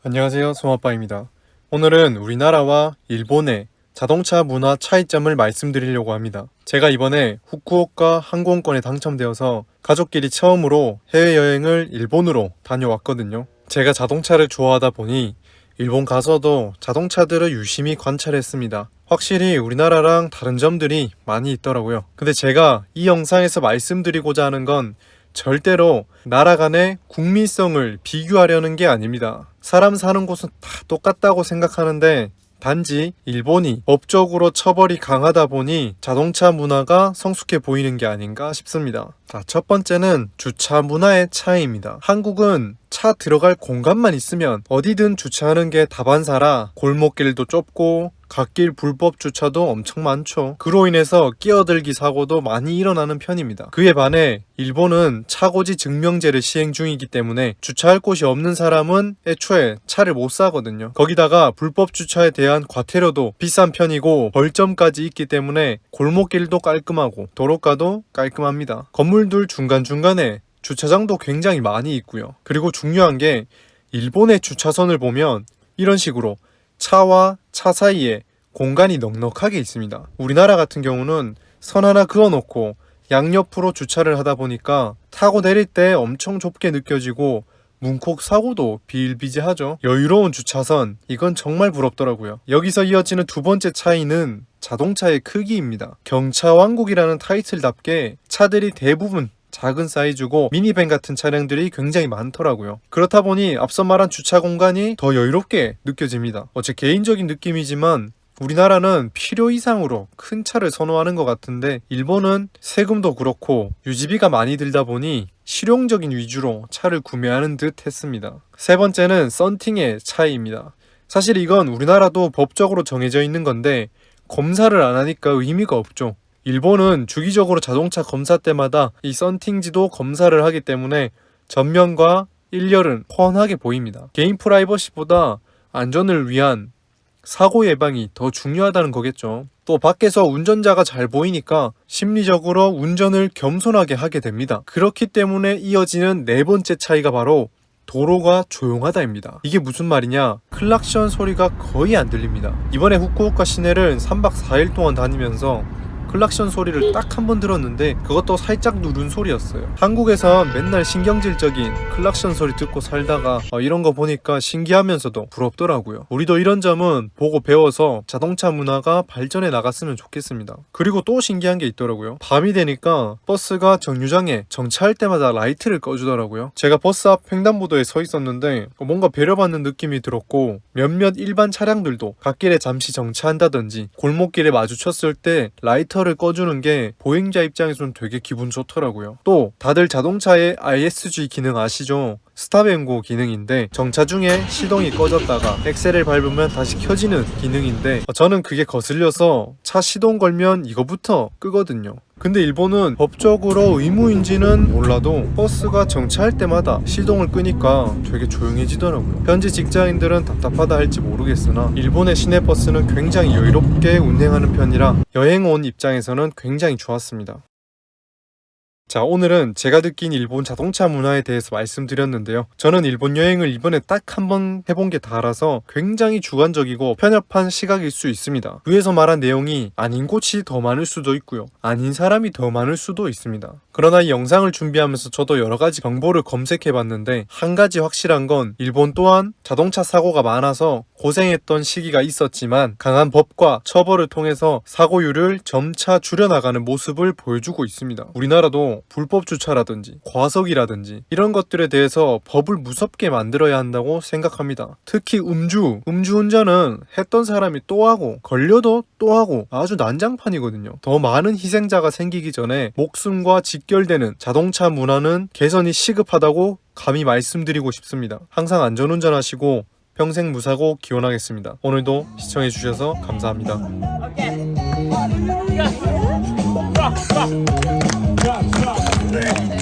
안녕하세요, 송아빠입니다. 오늘은 우리나라와 일본의 자동차 문화 차이점을 말씀드리려고 합니다. 제가 이번에 후쿠오카 항공권에 당첨되어서 가족끼리 처음으로 해외여행을 일본으로 다녀왔거든요. 제가 자동차를 좋아하다 보니 일본 가서도 자동차들을 유심히 관찰했습니다. 확실히 우리나라랑 다른 점들이 많이 있더라고요. 근데 제가 이 영상에서 말씀드리고자 하는 건 절대로 나라 간의 국민성을 비교하려는 게 아닙니다. 사람 사는 곳은 다 똑같다고 생각하는데 단지 일본이 법적으로 처벌이 강하다 보니 자동차 문화가 성숙해 보이는 게 아닌가 싶습니다. 첫 번째는 주차 문화의 차이입니다. 한국은 차 들어갈 공간만 있으면 어디든 주차하는 게 다반사라 골목길도 좁고 갓길 불법 주차도 엄청 많죠. 그로 인해서 끼어들기 사고도 많이 일어나는 편입니다. 그에 반해 일본은 차고지 증명제를 시행 중이기 때문에 주차할 곳이 없는 사람은 애초에 차를 못 사거든요. 거기다가 불법 주차에 대한 과태료도 비싼 편이고 벌점까지 있기 때문에 골목길도 깔끔하고 도로가도 깔끔합니다. 건물들 중간중간에 주차장도 굉장히 많이 있고요. 그리고 중요한 게 일본의 주차선을 보면 이런 식으로 차와 차 사이에 공간이 넉넉하게 있습니다. 우리나라 같은 경우는 선 하나 그어놓고 양옆으로 주차를 하다 보니까 타고 내릴 때 엄청 좁게 느껴지고 문콕 사고도 비일비재하죠. 여유로운 주차선, 이건 정말 부럽더라고요. 여기서 이어지는 두 번째 차이는 자동차의 크기입니다. 경차왕국이라는 타이틀답게 차들이 대부분 작은 사이즈고 미니밴 같은 차량들이 굉장히 많더라고요. 그렇다 보니 앞서 말한 주차 공간이 더 여유롭게 느껴집니다. 제 개인적인 느낌이지만 우리나라는 필요 이상으로 큰 차를 선호하는 것 같은데 일본은 세금도 그렇고 유지비가 많이 들다 보니 실용적인 위주로 차를 구매하는 듯 했습니다. 세 번째는 썬팅의 차이입니다. 사실 이건 우리나라도 법적으로 정해져 있는 건데 검사를 안 하니까 의미가 없죠. 일본은 주기적으로 자동차 검사 때마다 이 썬팅지도 검사를 하기 때문에 전면과 일렬은 훤하게 보입니다. 개인 프라이버시보다 안전을 위한 사고 예방이 더 중요하다는 거겠죠. 또 밖에서 운전자가 잘 보이니까 심리적으로 운전을 겸손하게 하게 됩니다. 그렇기 때문에 이어지는 네 번째 차이가 바로 도로가 조용하다입니다. 이게 무슨 말이냐? 클락션 소리가 거의 안 들립니다. 이번에 후쿠오카 시내를 3박 4일 동안 다니면서 클락션 소리를 딱 한 번 들었는데 그것도 살짝 누른 소리였어요. 한국에선 맨날 신경질적인 클락션 소리 듣고 살다가 이런 거 보니까 신기하면서도 부럽더라고요. 우리도 이런 점은 보고 배워서 자동차 문화가 발전해 나갔으면 좋겠습니다. 그리고 또 신기한 게 있더라고요. 밤이 되니까 버스가 정류장에 정차할 때마다 라이트를 꺼주더라고요. 제가 버스 앞 횡단보도에 서 있었는데 뭔가 배려받는 느낌이 들었고 몇몇 일반 차량들도 갓길에 잠시 정차한다든지 골목길에 마주쳤을 때 라이터를 꺼주는 게 보행자 입장에서는 되게 기분 좋더라고요. 또 다들 자동차의 ISG 기능 아시죠? 스탑앤고 기능인데 정차 중에 시동이 꺼졌다가 엑셀을 밟으면 다시 켜지는 기능인데 저는 그게 거슬려서 차 시동 걸면 이거부터 끄거든요. 근데 일본은 법적으로 의무인지는 몰라도 버스가 정차할 때마다 시동을 끄니까 되게 조용해지더라고요. 현지 직장인들은 답답하다 할지 모르겠으나 일본의 시내버스는 굉장히 여유롭게 운행하는 편이라 여행 온 입장에서는 굉장히 좋았습니다. 자, 오늘은 제가 느낀 일본 자동차 문화에 대해서 말씀드렸는데요. 저는 일본 여행을 이번에 딱 한 번 해본 게 다라서 굉장히 주관적이고 편협한 시각일 수 있습니다. 위에서 말한 내용이 아닌 곳이 더 많을 수도 있고요. 아닌 사람이 더 많을 수도 있습니다. 그러나 이 영상을 준비하면서 저도 여러 가지 정보를 검색해 봤는데 한 가지 확실한 건 일본 또한 자동차 사고가 많아서 고생했던 시기가 있었지만 강한 법과 처벌을 통해서 사고율을 점차 줄여나가는 모습을 보여주고 있습니다. 우리나라도 불법 주차라든지 과속이라든지 이런 것들에 대해서 법을 무섭게 만들어야 한다고 생각합니다. 특히 음주운전은 했던 사람이 또 하고 걸려도 또 하고 아주 난장판이거든요. 더 많은 희생자가 생기기 전에 목숨과 직결되는 자동차 문화는 개선이 시급하다고 감히 말씀드리고 싶습니다. 항상 안전운전하시고 평생 무사고 기원하겠습니다. 오늘도 시청해주셔서 감사합니다. Okay.